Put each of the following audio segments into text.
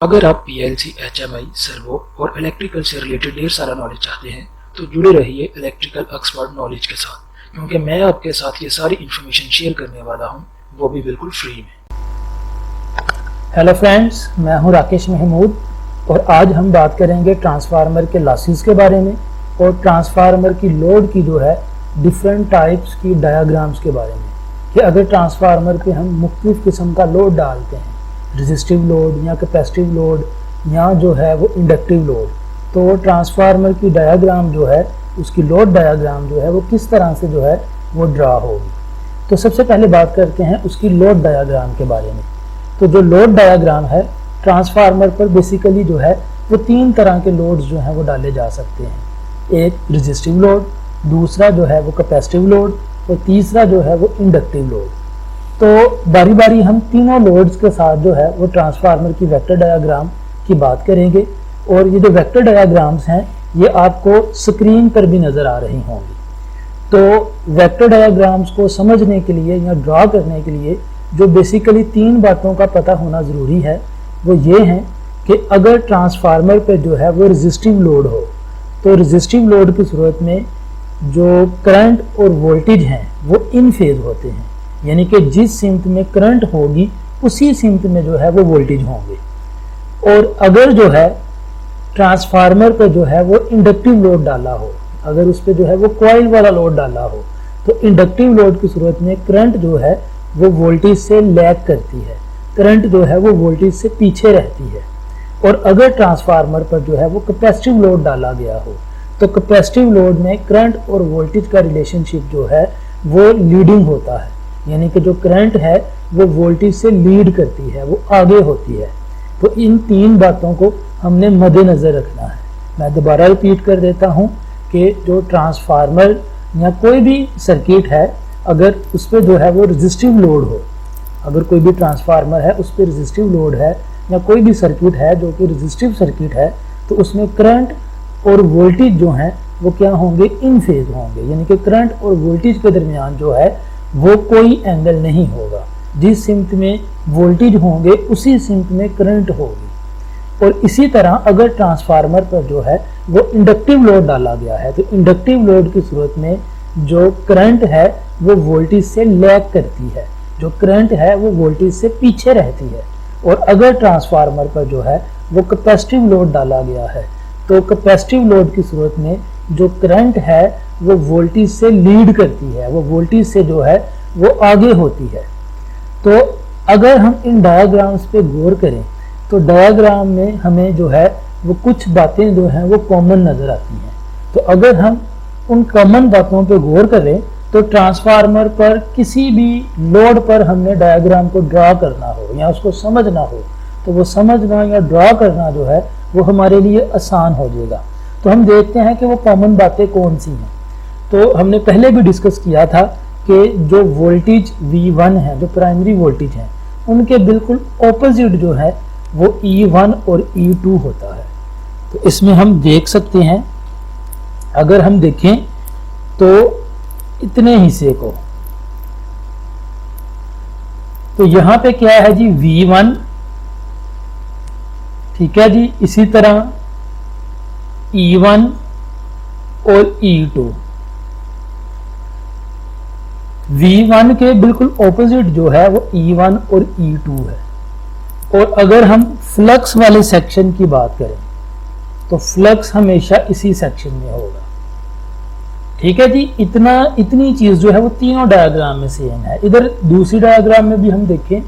अगर आप PLC, HMI, servo और इलेक्ट्रिकल से रिलेटेड ढेर सारा नॉलेज चाहते हैं तो जुड़े रहिए इलेक्ट्रिकल एक्सपर्ट नॉलेज के साथ, क्योंकि मैं आपके साथ ये सारी इन्फॉर्मेशन शेयर करने वाला हूँ, वो भी बिल्कुल फ्री में। हेलो फ्रेंड्स, मैं हूं राकेश महमूद और आज हम बात करेंगे ट्रांसफार्मर के लॉसेस के बारे में और ट्रांसफार्मर की लोड की जो है डिफरेंट टाइप्स की डायग्राम्स के बारे में कि अगर ट्रांसफार्मर पे हम मुख्तलिफ किस्म का लोड डालते हैं, रेजिस्टिव लोड या कैपेसिटिव लोड या जो है वो इंडक्टिव लोड, तो ट्रांसफार्मर की डायग्राम जो है उसकी लोड डायग्राम जो है वो किस तरह से जो है वो ड्रा होगी। तो सबसे पहले बात करते हैं उसकी लोड डायग्राम के बारे में। तो जो लोड डायग्राम है ट्रांसफार्मर पर बेसिकली जो है वो तीन तरह के लोड्स जो हैं वो डाले जा सकते हैं। एक रेजिस्टिव लोड, दूसरा जो है वो कैपेसिटिव लोड और तीसरा जो है वो इंडक्टिव लोड। तो बारी बारी हम तीनों लोड्स के साथ जो है वो ट्रांसफार्मर की वेक्टर डायग्राम की बात करेंगे और ये जो वेक्टर डायग्राम्स हैं ये आपको स्क्रीन पर भी नज़र आ रही होंगी। तो वेक्टर डायग्राम्स को समझने के लिए या ड्रा करने के लिए जो बेसिकली तीन बातों का पता होना ज़रूरी है वो ये है कि अगर ट्रांसफार्मर पे जो है वो रेजिस्टिव लोड हो तो रेजिस्टिव लोड की सूरत में जो करंट और वोल्टेज हैं वो इन फेज होते हैं, यानी कि जिस सिमत में करंट होगी उसी सिमत में जो है वो वोल्टेज होंगे। और अगर जो है ट्रांसफार्मर पर जो है वो इंडक्टिव लोड डाला हो, अगर उस पर जो है वो कॉइल वाला लोड डाला हो, तो इंडक्टिव लोड की सूरत में करंट जो है वो वोल्टेज से लैग करती है, करंट जो है वो वोल्टेज से पीछे रहती है। और अगर ट्रांसफार्मर पर जो है वो कैपेसिटिव लोड डाला गया हो तो कैपेसिटिव लोड में करंट और वोल्टेज का रिलेशनशिप जो है वो लीडिंग होता है, यानी कि जो करंट है वो वोल्टेज से लीड करती है, वो आगे होती है। तो इन तीन बातों को हमने मद्देनज़र रखना है। मैं दोबारा रिपीट कर देता हूँ कि जो ट्रांसफार्मर या कोई भी सर्किट है अगर उस पर जो है वो रेजिस्टिव लोड हो, अगर कोई भी ट्रांसफार्मर है उस पर रेजिस्टिव लोड है या कोई भी सर्किट है जो कि रेजिस्टिव सर्किट है, तो उसमें करंट और वोल्टेज जो हैं वो क्या होंगे, इन फेज होंगे, यानी कि करंट और वोल्टेज के दरमियान जो है वो कोई एंगल नहीं होगा। जिस सिमत में वोल्टेज होंगे उसी सिमत में करंट होगी। और इसी तरह अगर ट्रांसफार्मर पर जो है वो इंडक्टिव लोड डाला गया है तो इंडक्टिव लोड की सूरत में जो करंट है वो वोल्टेज से लैग करती है, जो करंट है वो वोल्टेज से पीछे रहती है। और अगर ट्रांसफार्मर पर जो है वो कैपेसिटिव लोड डाला गया है तो कैपेसिटिव लोड की सूरत में जो करंट है वो वोल्टेज से लीड करती है, वो वोल्टेज से जो है वो आगे होती है। तो अगर हम इन डायग्राम्स पे गौर करें तो डायग्राम में हमें जो है वो कुछ बातें जो हैं वो कॉमन नज़र आती हैं। तो अगर हम उन कॉमन बातों पे गौर करें तो ट्रांसफार्मर पर किसी भी लोड पर हमने डायग्राम को ड्रा करना हो या उसको समझना हो तो वो समझना या ड्रा करना जो है वो हमारे लिए आसान हो जाएगा। तो हम देखते हैं कि वो कॉमन बातें कौन सी हैं। तो हमने पहले भी डिस्कस किया था कि जो वोल्टेज V1 है, जो प्राइमरी वोल्टेज है, उनके बिल्कुल ऑपोजिट जो है वो E1 और E2 होता है। तो इसमें हम देख सकते हैं, अगर हम देखें तो इतने हिस्से को, तो यहाँ पे क्या है जी, V1, ठीक है जी, इसी तरह E1 और E2। V1 के बिल्कुल ऑपोजिट जो है वो E1 और E2 है। और अगर हम फ्लक्स वाले सेक्शन की बात करें तो फ्लक्स हमेशा इसी सेक्शन में होगा, ठीक है जी। इतनी चीज जो है वो तीनों डायग्राम में सेम है। इधर दूसरी डायग्राम में भी हम देखें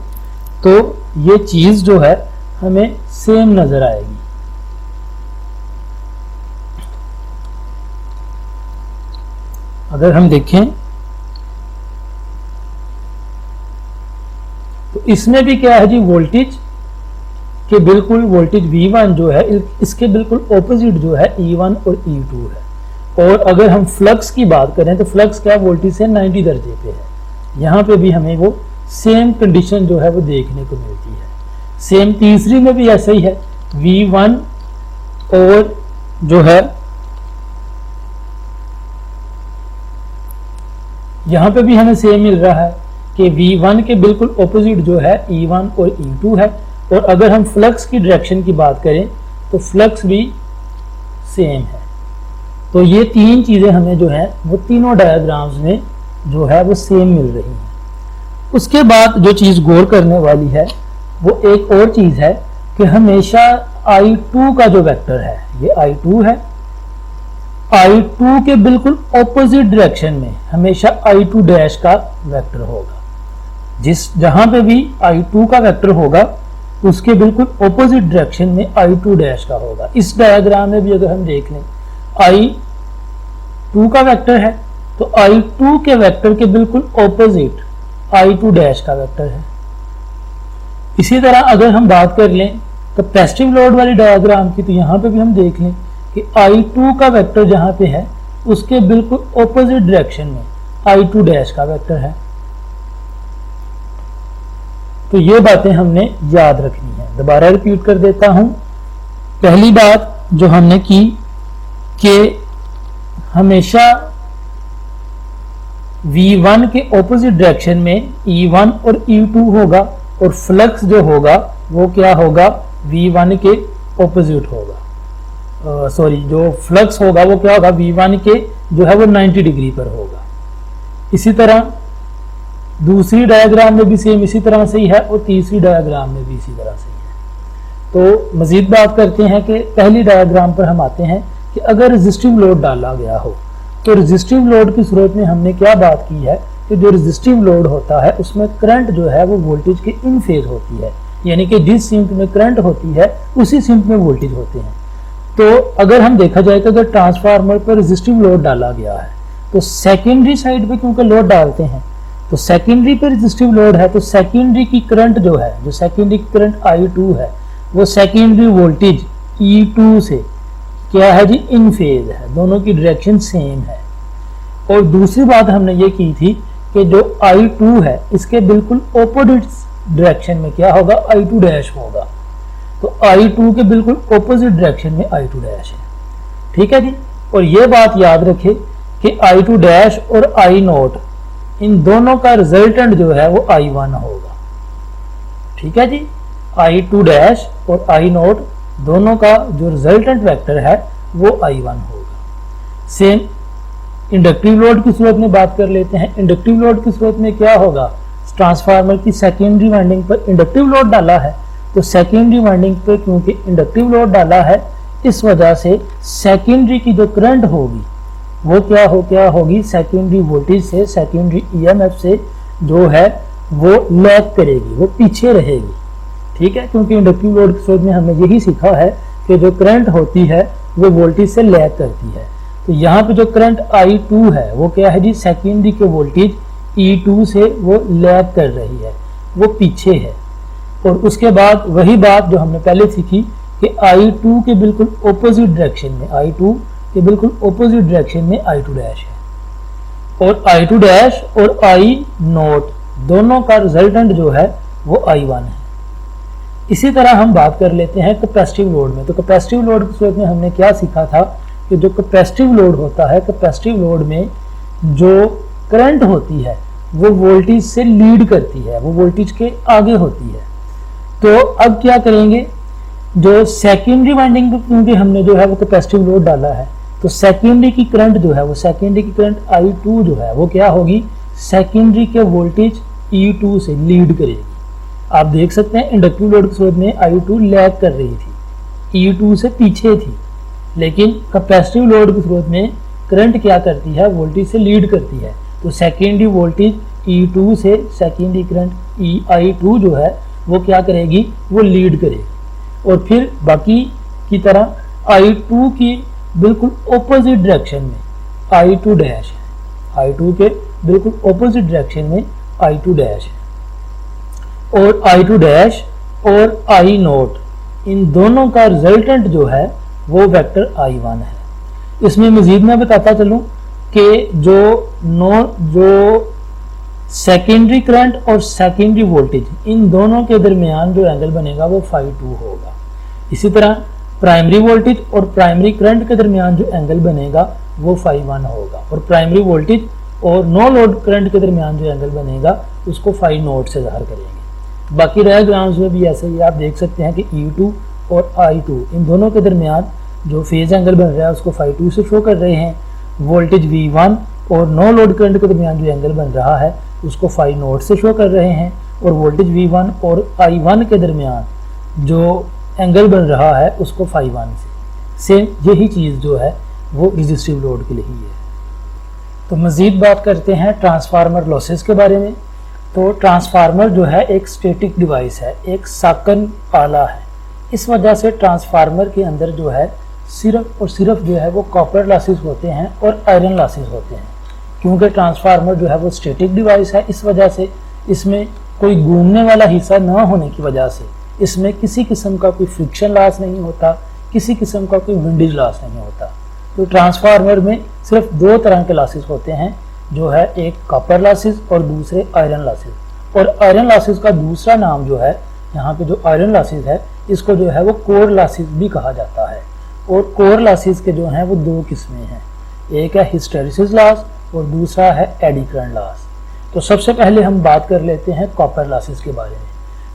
तो ये चीज जो है हमें सेम नजर आएगी। अगर हम देखें तो इसमें भी क्या है जी, वोल्टेज के बिल्कुल वोल्टेज V1 जो है इसके बिल्कुल ऑपोजिट जो है E1 और E2 है। और अगर हम फ्लक्स की बात करें तो फ्लक्स क्या वोल्टेज से 90 दर्जे पे है। यहाँ पे भी हमें वो सेम कंडीशन जो है वो देखने को मिलती है। सेम तीसरी में भी ऐसा ही है, V1 और जो है यहाँ पे भी हमें सेम मिल रहा है कि V1 के बिल्कुल ऑपोजिट जो है E1 और E2 है। और अगर हम फ्लक्स की डायरेक्शन की बात करें तो फ्लक्स भी सेम है। तो ये तीन चीज़ें हमें जो है वो तीनों डायग्राम्स में जो है वो सेम मिल रही हैं। उसके बाद जो चीज़ गौर करने वाली है वो एक और चीज़ है कि हमेशा I2 का जो वेक्टर है, ये I2 है, I2 के बिल्कुल ऑपोजिट डायरेक्शन में हमेशा I2 डैश का वेक्टर होगा। जहां पे भी I2 का वेक्टर होगा उसके बिल्कुल ऑपोजिट डायरेक्शन में I2 डैश का होगा। इस डायग्राम में भी अगर हम देख लें I2 का वेक्टर है तो I2 के वेक्टर के बिल्कुल ऑपोजिट I2 डैश का वेक्टर है। इसी तरह अगर हम बात कर लें कैपेसिटिव लोड वाली डायग्राम की तो यहाँ पे भी हम देख लें कि I2 का वेक्टर जहाँ पे है उसके बिल्कुल ऑपोजिट डायरेक्शन में I2 डैश का वेक्टर है। तो ये बातें हमने याद रखनी है। दोबारा रिपीट कर देता हूं। पहली बात जो हमने की कि हमेशा V1 के ऑपोजिट डायरेक्शन में E1 और E2 होगा और फ्लक्स जो होगा वो क्या होगा, V1 के ऑपोजिट होगा। जो फ्लक्स होगा वो क्या होगा, V1 के जो है वो 90 डिग्री पर होगा। इसी तरह दूसरी डायग्राम में भी सेम इसी तरह से ही है और तीसरी डायग्राम में भी इसी तरह से ही है। तो मजीद बात करते हैं कि पहली डायग्राम पर हम आते हैं कि अगर रेजिस्टिव लोड डाला गया हो तो रेजिस्टिव लोड की सूरत में हमने क्या बात की है कि जो रेजिस्टिव लोड होता है उसमें करंट जो है वो वोल्टेज के इन फेज होती है, यानी कि जिस सिंक में करंट होती है उसी सिंक में वोल्टेज होते हैं। तो अगर हम देखा जाए कि अगर ट्रांसफार्मर पर रेजिस्टिव लोड डाला गया है तो सेकेंडरी साइड पे क्योंकि लोड डालते हैं तो सेकेंडरी पे रेजिस्टिव लोड है तो सेकेंडरी की करंट जो है, जो सेकेंडरी की करंट I2 है वो सेकेंडरी वोल्टेज E2 से क्या है जी, इन फेज है, दोनों की डायरेक्शन सेम है। और दूसरी बात हमने ये की थी कि जो I2 है इसके बिल्कुल ऑपोजिट डायरेक्शन में क्या होगा, I2 डैश होगा। तो I2 के बिल्कुल ऑपोजिट डायरेक्शन में I2 डैश है। ठीक है जी। और ये बात याद रखें कि I2 डैश और I0 इन दोनों का रिजल्टेंट जो है वो I1 होगा। ठीक है जी। I2 डैश और I0 दोनों का जो रिजल्टेंट वेक्टर है वो I1 होगा। सेम इंडक्टिव लोड की सूरत में बात कर लेते हैं। इंडक्टिव लोड की सूरत में क्या होगा, ट्रांसफार्मर की सेकेंडरी वाइंडिंग पर इंडक्टिव लोड डाला है तो सेकेंडरी वाइंडिंग पर क्योंकि इंडक्टिव लोड डाला है इस वजह से सेकेंडरी की जो करंट होगी वो क्या होगी, सेकेंडरी वोल्टेज से, सेकेंडरी EMF से जो है वो लैग करेगी, वो पीछे रहेगी। ठीक है, क्योंकि इंडक्टिव लोड की सूरत में हमने यही सीखा है कि जो करंट होती है वो वोल्टेज से लैग करती है। तो यहाँ पे जो करंट I2 है वो क्या है जी, सेकेंडरी के वोल्टेज E2 से वो लैग कर रही है, वो पीछे है। और उसके बाद वही बात जो हमने पहले सीखी कि I2 के बिल्कुल ऑपोजिट डायरेक्शन में, I2 के बिल्कुल ऑपोजिट डायरेक्शन में I2 डैश है और I2 डैश और I0 दोनों का रिजल्टेंट जो है वो I1 है। इसी तरह हम बात कर लेते हैं कैपेसिटिव लोड में। तो कैपेसिटिव लोड की सूरत में हमने क्या सीखा था कि जो कैपेसिटिव लोड होता है, कैपेसिटिव लोड में जो करंट होती है वो वोल्टेज से लीड करती है, वो वोल्टेज के आगे होती है। तो अब क्या करेंगे, जो सेकेंडरी वाइंडिंग पे क्योंकि हमने जो है वो कैपेसिटिव लोड डाला है तो सेकेंडरी की करंट जो है वो, सेकेंडरी की करंट I2 जो है वो क्या होगी, सेकेंडरी के वोल्टेज E2 से लीड करेगी। आप देख सकते हैं इंडक्टिव लोड की सूरत में I2 लैग कर रही थी, E2 से पीछे थी, लेकिन कैपेसिटिव लोड की सूरत में करंट क्या करती है, वोल्टेज से लीड करती है। तो सेकेंडरी वोल्टेज E2 से सेकेंडरी करंट I2 जो है वो क्या करेगी, वो लीड करेगी। और फिर बाकी की तरह I2 की बिल्कुल ऑपोजिट डायरेक्शन में I2 डैश है, I2 के बिल्कुल ऑपोजिट डायरेक्शन में I2 डैश है और I2 डैश और I0 इन दोनों का रिजल्टेंट जो है वो वेक्टर I1 है। इसमें मजीद मैं बताता चलूं कि जो सेकेंडरी करंट और सेकेंडरी वोल्टेज इन दोनों के दरमियान जो एंगल बनेगा वो φ2 होगा। इसी तरह प्राइमरी वोल्टेज और प्राइमरी करंट के दरमियान जो एंगल बनेगा वो φ1 होगा और प्राइमरी वोल्टेज और नो लोड करंट के दरमियान जो एंगल बनेगा उसको φ0 से ज़ाहिर करेंगे। बाकी डायग्राम्स में भी ऐसे ही आप देख सकते हैं कि E2 और I2 इन दोनों के दरमियान जो फेज एंगल बन रहा है उसको φ2 से शो कर रहे हैं। वोल्टेज V1 और नो लोड करंट के दरमियान जो एंगल बन रहा है उसको φ0 से शो कर रहे हैं, और वोल्टेज V1 और I1 के दरमियान जो एंगल बन रहा है उसको φ1 से। सेम यही चीज़ जो है वो रेजिस्टिव लोड के लिए ही है। तो मज़ीद बात करते हैं ट्रांसफार्मर लॉसेस के बारे में। तो ट्रांसफार्मर जो है एक स्टैटिक डिवाइस है, एक साकन आला है। इस वजह से ट्रांसफार्मर के अंदर जो है सिर्फ और सिर्फ जो है वो कॉपर लॉसेस होते हैं और आयरन लॉसेस होते हैं। क्योंकि ट्रांसफार्मर जो है वो स्टैटिक डिवाइस है, इस वजह से इसमें कोई घूमने वाला हिस्सा ना होने की वजह से इसमें किसी किस्म का कोई फ्रिक्शन लॉस नहीं होता, किसी किस्म का कोई विंडेज लॉस नहीं होता। तो ट्रांसफार्मर में सिर्फ दो तरह के लॉसेस होते हैं, जो है एक कॉपर लॉसेस और दूसरे आयरन लॉसेस। और आयरन लॉसेस का दूसरा नाम जो है, यहाँ पे जो आयरन लॉसेस है इसको जो है वो कोर लॉसेस भी कहा जाता है। और कोर लॉसेस के जो हैं वो दो किस्में हैं, एक है हिस्टेरिसिस लॉस और दूसरा है एडी करंट लॉस। तो सबसे पहले हम बात कर लेते हैं कॉपर लॉसेस के बारे में।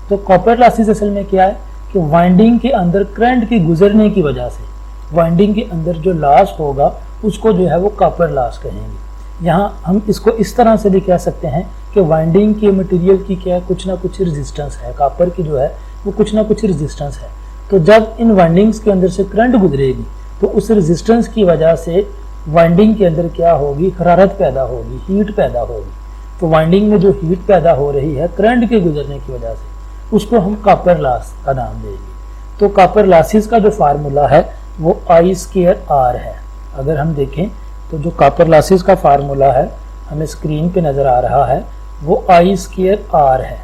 तो कॉपर लॉसेस असल में क्या है कि वाइंडिंग के अंदर करंट की गुजरने की वजह से वाइंडिंग के अंदर जो लॉस होगा उसको जो है वो कॉपर लॉस कहेंगे। यहाँ हम इसको इस तरह से भी कह सकते हैं कि वाइंडिंग के मटेरियल की क्या कुछ ना कुछ रेजिस्टेंस है, कॉपर की जो है वो कुछ ना कुछ रेजिस्टेंस है। तो जब इन वाइंडिंग्स के अंदर से करंट गुजरेगी तो उस रेजिस्टेंस की वजह से वाइंडिंग के अंदर क्या होगी, हरारत पैदा होगी, हीट पैदा होगी। तो वाइंडिंग में जो हीट पैदा हो रही है करंट के गुजरने की वजह से उसको हम कॉपर लॉस का नाम देंगे। तो कॉपर लॉसेस का जो फार्मूला है वो I²R है। अगर हम देखें तो जो कॉपर लॉसेस का फार्मूला है हमें स्क्रीन पे नज़र आ रहा है वो I²R है,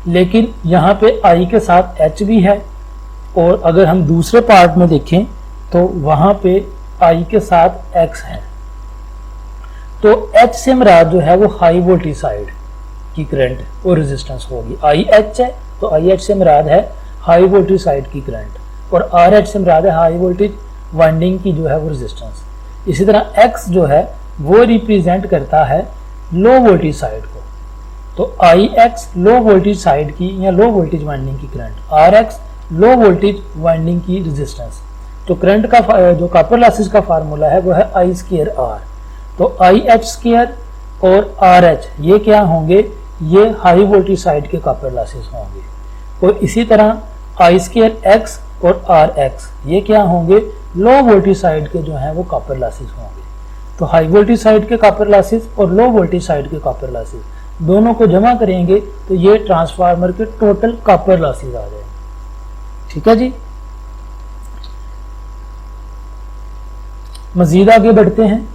लेकिन यहाँ पे I के साथ H भी है, और अगर हम दूसरे पार्ट में देखें तो वहाँ पे I के साथ X है। तो H से मुराद जो है वो हाई वोल्टेज साइड की करंट और रेजिस्टेंस होगी। IH है तो IH से मुराद है हाई वोल्टेज साइड की करंट, और RH से मुराद है हाई वोल्टेज वाइंडिंग की जो है वो रेजिस्टेंस। इसी तरह X जो है वो रिप्रेजेंट करता है लो वोल्टेज साइड को। तो IX लो वोल्टेज साइड की या लो वोल्टेज वाइंडिंग की current, RX low voltage winding की रेजिस्टेंस। तो करंट का जो कॉपर लॉसेस का फार्मूला है वो है I²R। तो IH² और RH ये क्या होंगे, ये हाई वोल्टेज साइड के कॉपर लॉसेस होंगे। और इसी तरह I²X और RX ये क्या होंगे, लो वोल्टेज साइड के जो हैं वो कॉपर लॉसेस होंगे। तो हाई वोल्टेज साइड के कॉपर लॉसेस और लो वोल्टेज साइड के कॉपर लॉसेस दोनों को जमा करेंगे तो ये ट्रांसफार्मर के टोटल कॉपर लॉसेस आ जाएंगे। ठीक है जी, मजीद आगे बढ़ते हैं।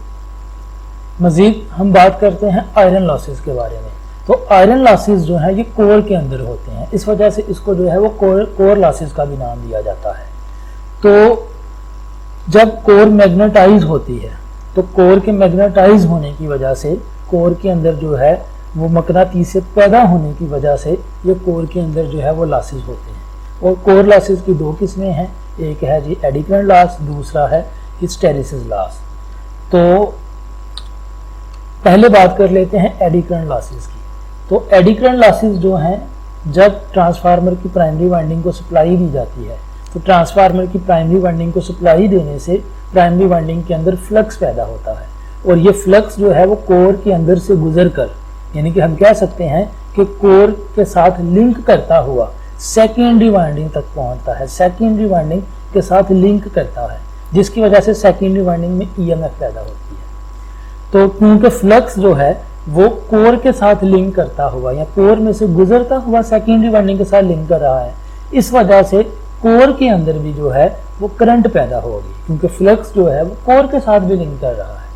मजीद हम बात करते हैं आयरन लॉसेस के बारे में। तो आयरन लॉसेस जो है ये कोर के अंदर होते हैं, इस वजह से इसको जो है वो कोर लॉसेस का भी नाम दिया जाता है। तो जब कोर मैग्नेटाइज होती है तो कोर के मैग्नेटाइज होने की वजह से कोर के अंदर जो है वो मकनातीस पैदा होने की वजह से ये कोर के अंदर जो है वो लॉसेस होते हैं। और कोर लॉसेस की दो किस्में हैं, एक है जी एडी करंट लॉस, दूसरा है हिस्टेरिसिस लॉस। तो पहले बात कर लेते हैं एडी करंट लॉसेस की। तो एडी करंट लॉसेस जो हैं, जब ट्रांसफार्मर की प्राइमरी वाइंडिंग को सप्लाई दी जाती है तो ट्रांसफार्मर की प्राइमरी वाइंडिंग को सप्लाई देने से प्राइमरी वाइंडिंग के अंदर फ्लक्स पैदा होता है, और ये फ्लक्स जो है वो कोर के अंदर से गुजर कर, यानी कि हम कह सकते हैं कि कोर के साथ लिंक करता हुआ सेकेंडरी वाइंडिंग तक पहुंचता है, सेकेंडरी वाइंडिंग के साथ लिंक करता है, जिसकी वजह से सेकेंडरी वाइंडिंग में EMF पैदा होती है। तो क्योंकि फ्लक्स जो है वो कोर के साथ लिंक करता हुआ या कोर में से गुजरता हुआ सेकेंडरी वाइंडिंग के साथ लिंक कर रहा है, इस वजह से कोर के अंदर भी जो है वो करंट पैदा होगी, क्योंकि फ्लक्स जो है वो कोर के साथ भी लिंक कर रहा है।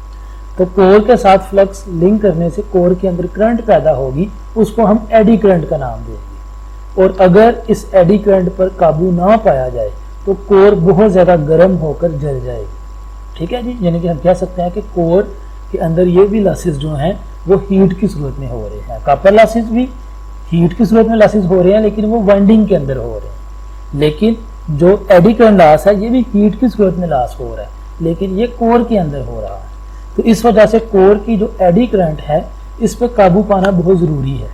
तो कोर के साथ फ्लक्स लिंक करने से कोर के अंदर करंट पैदा होगी, उसको हम एडी करंट का नाम देंगे। और अगर इस एडी करंट पर काबू ना पाया जाए तो कोर बहुत ज़्यादा गर्म होकर जल जाएगी। ठीक है जी, यानी कि हम कह सकते हैं कि कोर के अंदर ये भी लॉसेस जो हैं वो हीट की सूरत में हो रहे हैं। कॉपर लॉसेस भी हीट की सूरत में लॉसेस हो रहे हैं, लेकिन वो वाइंडिंग के अंदर हो रहे हैं। लेकिन जो एडी करंट लॉस है ये भी हीट की सूरत में लॉस हो रहा है, लेकिन ये कोर के अंदर हो रहा है। तो इस वजह से कोर की जो एडी करंट है इस पर काबू पाना बहुत ज़रूरी है।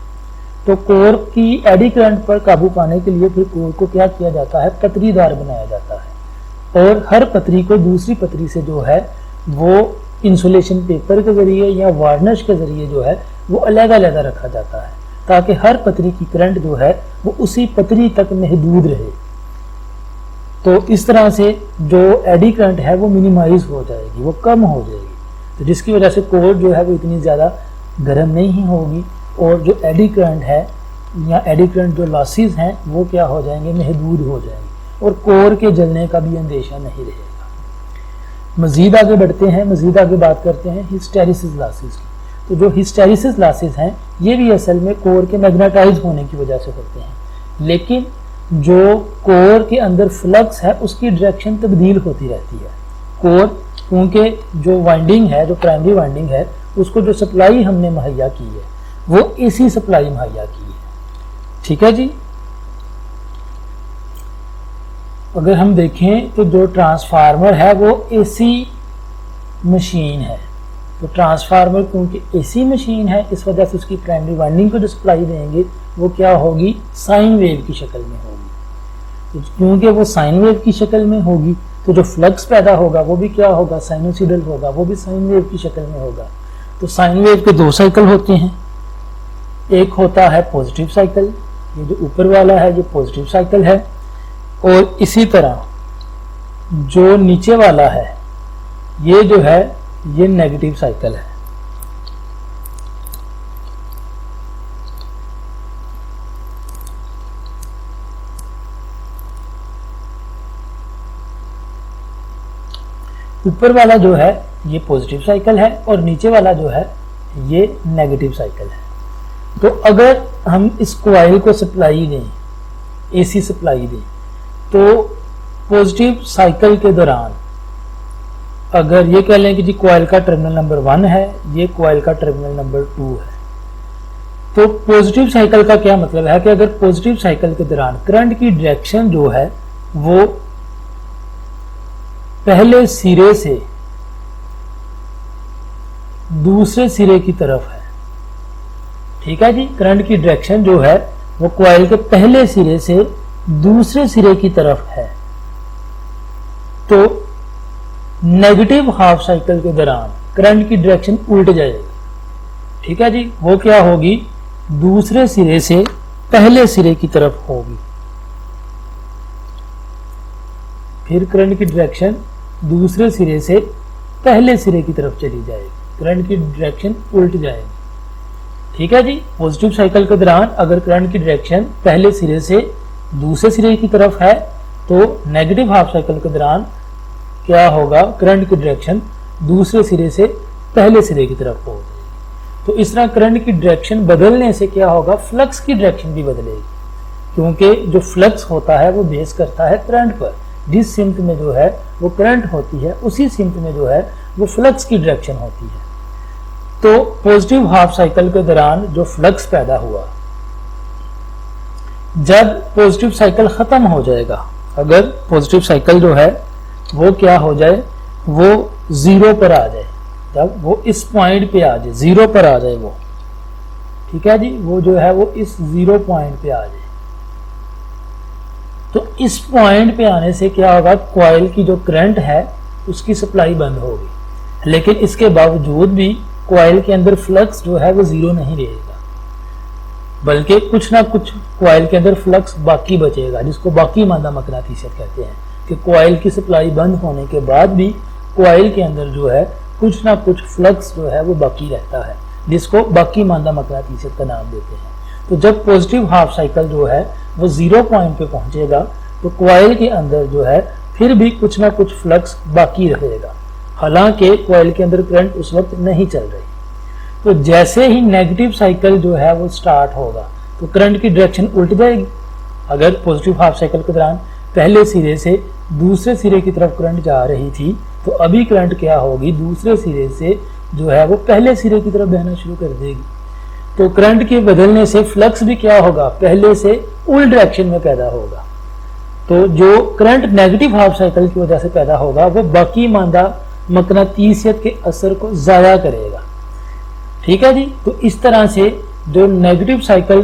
तो कोर की एडी करंट पर काबू पाने के लिए फिर कोर को क्या किया जाता है, पतरीदार बनाया जाता है और हर पतरी को दूसरी पतरी से जो है वो इंसुलेशन पेपर के जरिए या वार्निश के जरिए जो है वो अलग अलग रखा जाता है ताकि हर पतरी की करंट जो है वो उसी पतरी तक महदूद रहे। तो इस तरह से जो एडी करंट है वो मिनिमाइज हो जाएगी, वो कम हो जाएगी, तो जिसकी वजह से कोर जो है वो इतनी ज़्यादा गर्म नहीं होगी और जो एडी करंट है या एडी करंट जो लॉसेस हैं वो क्या हो जाएंगे, महदूद हो जाएंगे और कोर के जलने का भी अंदेशा नहीं रहेगा। मज़ीद आगे बढ़ते हैं, मज़ीद आगे बात करते हैं हिस्टेरिसिस लॉसेस की। तो जो हिस्टेरिसिस लॉसेस हैं ये भी असल में कोर के मैग्नेटाइज होने की वजह से होते हैं, लेकिन जो कोर के अंदर फ्लक्स है उसकी डायरेक्शन तब्दील होती रहती है। कोर क्योंकि जो वाइंडिंग है, जो प्राइमरी वाइंडिंग है, उसको जो सप्लाई हमने मुहैया की है वो एसी सप्लाई मुहैया की है। ठीक है जी। अगर हम देखें तो जो ट्रांसफार्मर है वो एसी मशीन है, तो ट्रांसफार्मर क्योंकि एसी मशीन है इस वजह से उसकी प्राइमरी वाइंडिंग को जो सप्लाई देंगे वो क्या होगी, साइन वेव की शक्ल में होगी। तो क्योंकि वो साइन वेव की शक्ल में होगी तो जो फ्लक्स पैदा होगा वो भी क्या होगा, साइनोसिडल होगा, वो भी साइन वेव की शक्ल में होगा। तो साइन वेव के दो साइकिल होते हैं, एक होता है पॉजिटिव साइकिल, ये जो ऊपर वाला है ये पॉजिटिव साइकिल है, और इसी तरह जो नीचे वाला है ये जो है ये नेगेटिव साइकिल है। ऊपर वाला जो है ये पॉजिटिव साइकिल है और नीचे वाला जो है ये नेगेटिव साइकिल है। तो अगर हम इस कॉइल को सप्लाई दें, एसी सप्लाई दें, तो पॉजिटिव साइकिल के दौरान अगर ये कह लें कि जी कॉइल का टर्मिनल नंबर 1 है, ये कॉइल का टर्मिनल नंबर 2 है, तो पॉजिटिव साइकिल का क्या मतलब है कि अगर पॉजिटिव साइकिल के दौरान करंट की डायरेक्शन जो है वो पहले सिरे से दूसरे सिरे की तरफ है, ठीक है जी, करंट की डायरेक्शन जो है वो कॉइल के पहले सिरे से दूसरे सिरे की तरफ है, तो नेगेटिव हाफ साइकिल के दौरान करंट की डायरेक्शन उल्ट जाएगी। ठीक है जी, वो क्या होगी, दूसरे सिरे से पहले सिरे की तरफ होगी। फिर करंट की डायरेक्शन दूसरे सिरे से पहले सिरे की तरफ चली जाएगी, करंट की डायरेक्शन उल्ट जाएगी। ठीक है जी, पॉजिटिव साइकिल के दौरान अगर करंट की डायरेक्शन पहले सिरे से दूसरे सिरे की तरफ है तो नेगेटिव हाफ साइकिल के दौरान क्या होगा, करंट की डायरेक्शन दूसरे सिरे से पहले सिरे की तरफ होगी। तो इस तरह करंट की डायरेक्शन बदलने से क्या होगा, फ्लक्स की डायरेक्शन भी बदलेगी, क्योंकि जो फ्लक्स होता है वो बेस करता है करंट पर। जिस सिमत में जो है वो करंट होती है उसी सिमत में जो है वो फ्लक्स की डायरेक्शन होती है। तो पॉजिटिव हाफ साइकिल के दौरान जो फ्लक्स पैदा हुआ, जब पॉजिटिव साइकिल खत्म हो जाएगा, अगर पॉजिटिव साइकिल जो है वो क्या हो जाए, वो जीरो पर आ जाए, जब वो इस पॉइंट पे आ जाए, जीरो पर आ जाए वो, ठीक है जी, वो जो है वो इस जीरो पॉइंट पे आ जाए, तो इस पॉइंट पे आने से क्या होगा, कॉइल की जो करंट है उसकी सप्लाई बंद होगी। लेकिन इसके बावजूद भी कॉइल के अंदर फ्लक्स जो है वो जीरो नहीं रहेगा, बल्कि कुछ ना कुछ कॉइल के अंदर फ्लक्स बाकी बचेगा, जिसको बाकी मादा मकनातीसियत कहते हैं, कि कॉइल की सप्लाई बंद होने के बाद भी कॉइल के अंदर जो है कुछ ना कुछ फ्लक्स जो है वो बाकी रहता है, जिसको बाकी मादा मकनातीसियत का नाम देते हैं। तो जब पॉजिटिव हाफ साइकिल जो है वो जीरो पॉइंट पे पहुंचेगा तो कॉइल के अंदर जो है फिर भी कुछ ना कुछ फ्लक्स बाकी रहेगा, हालांकि कॉइल के अंदर करंट उस वक्त नहीं चल रही। तो जैसे ही नेगेटिव साइकिल जो है वो स्टार्ट होगा तो करंट की डायरेक्शन उल्ट जाएगी। अगर पॉजिटिव हाफ साइकिल के दौरान पहले सिरे से दूसरे सिरे की तरफ करंट जा रही थी तो अभी करंट क्या होगी, दूसरे सिरे से जो है वो पहले सिरे की तरफ बहना शुरू कर देगी। तो करंट के बदलने से फ्लक्स भी क्या होगा, पहले से उल्ट डायरेक्शन में पैदा होगा। तो जो करंट नेगेटिव हाफ साइकिल की वजह से पैदा होगा वो बाकी मादा मकनातीसियत के असर को ज़्यादा करेगा। ठीक है जी, तो इस तरह से जो नेगेटिव साइकिल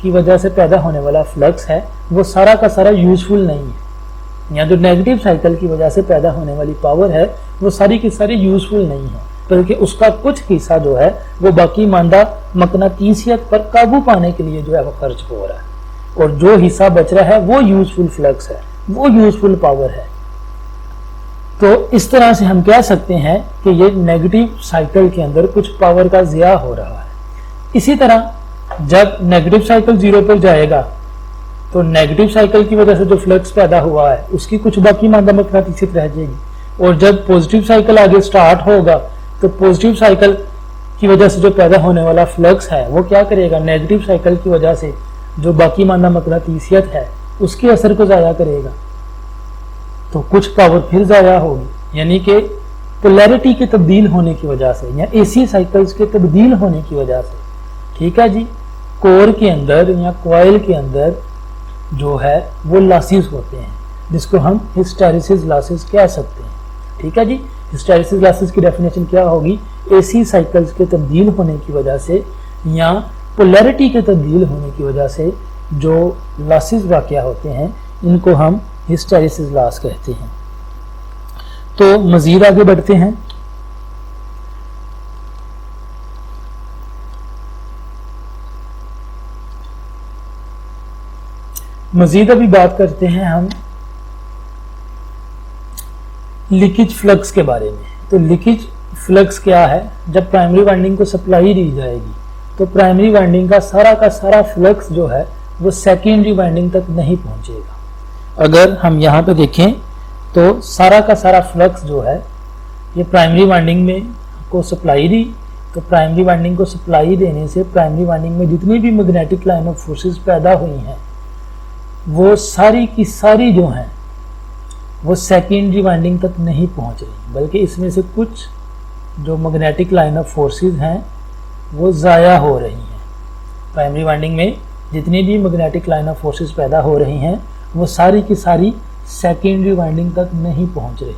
की वजह से पैदा होने वाला फ्लक्स है वो सारा का सारा यूजफुल नहीं है, या जो नेगेटिव साइकिल की वजह से पैदा होने वाली पावर है वो सारी की सारी यूजफुल नहीं है, बल्कि उसका कुछ हिस्सा जो है वो बाकी मानदा मकनातीसियत पर काबू पाने के लिए जो है वो खर्च हो रहा है, और जो हिस्सा बच रहा है वो यूजफुल फ्लक्स है, वो यूजफुल पावर है। तो इस तरह से हम कह सकते हैं कि ये नेगेटिव साइकिल के अंदर कुछ पावर का ज़िया हो रहा है। इसी तरह जब नेगेटिव साइकिल जीरो पर जाएगा तो नेगेटिव साइकिल की वजह से जो फ्लक्स पैदा हुआ है उसकी कुछ बाकी मादा मकनातीसियत रह जाएगी, और जब पॉजिटिव साइकिल आगे स्टार्ट होगा तो पॉजिटिव साइकिल की वजह से जो पैदा होने वाला फ्लक्स है वो क्या करेगा, नेगेटिव साइकिल की वजह से जो बाकी मादा मकनातीसियत है उसके असर को ज़ाया करेगा, तो कुछ पावर फिर ज़ाया होगी। यानी कि पोलैरिटी के तब्दील होने की वजह से या एसी साइकिल्स के तब्दील होने की वजह से, ठीक है जी, कोर के अंदर या कॉइल के अंदर जो है वो लॉसेस होते हैं जिसको हम हिस्टैरिसीस लॉसेस कह सकते हैं। ठीक है जी, हिस्टैरिसीस लॉसेस की डेफिनेशन क्या होगी, एसी साइकिल्स के तब्दील होने की वजह से या पोलैरिटी के तब्दील होने की वजह से जो लॉसेस वाक़या होते हैं इनको हम हिस्टैरिसीस लॉस कहते हैं। तो मज़ीद आगे बढ़ते हैं। मज़ीद अभी बात करते हैं हम लीकेज फ्लक्स के बारे में। तो लीकेज फ्लक्स क्या है, जब प्राइमरी वाइंडिंग को सप्लाई दी जाएगी तो प्राइमरी वाइंडिंग का सारा फ्लक्स जो है वो सेकेंडरी वाइंडिंग तक नहीं पहुंचेगा। अगर हम यहाँ पे देखें तो सारा का सारा फ्लक्स जो है ये प्राइमरी वाइंडिंग में को सप्लाई दी, तो प्राइमरी वाइंडिंग को सप्लाई देने से प्राइमरी वाइंडिंग में जितनी भी मैग्नेटिक लाइन ऑफ फोर्सेस पैदा हुई हैं वो सारी की सारी जो हैं वो सेकेंडरी वाइंडिंग तक नहीं पहुंच रही, बल्कि इसमें से कुछ जो मैग्नेटिक लाइन ऑफ फोर्सेस हैं वो ज़ाया हो रही हैं। प्राइमरी वाइंडिंग में जितनी भी मैग्नेटिक लाइन ऑफ फोर्सेस पैदा हो रही हैं वो सारी की सारी सेकेंडरी वाइंडिंग तक नहीं पहुंच रही,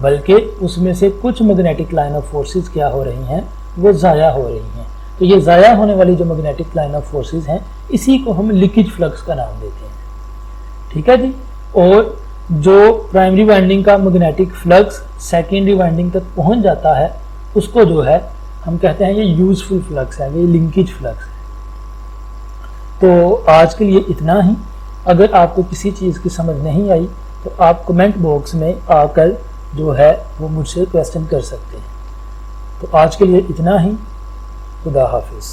बल्कि उसमें से कुछ मैग्नेटिक लाइन ऑफ फोर्सेस क्या हो रही हैं वो ज़ाया हो रही हैं। तो ये ज़ाया होने वाली जो मैग्नेटिक लाइन ऑफ फोर्सेस हैं इसी को हम लीकेज फ्लक्स का नाम देते हैं। ठीक है जी, और जो प्राइमरी वाइंडिंग का मैग्नेटिक फ्लक्स सेकेंडरी वाइंडिंग तक पहुंच जाता है उसको जो है हम कहते हैं ये यूजफुल फ्लक्स है, ये लिंकेज फ्लक्स है। तो आज के लिए इतना ही। अगर आपको किसी चीज़ की समझ नहीं आई तो आप कमेंट बॉक्स में आकर जो है वो मुझसे क्वेश्चन कर सकते हैं। तो आज के लिए इतना ही। खुदा हाफिज़।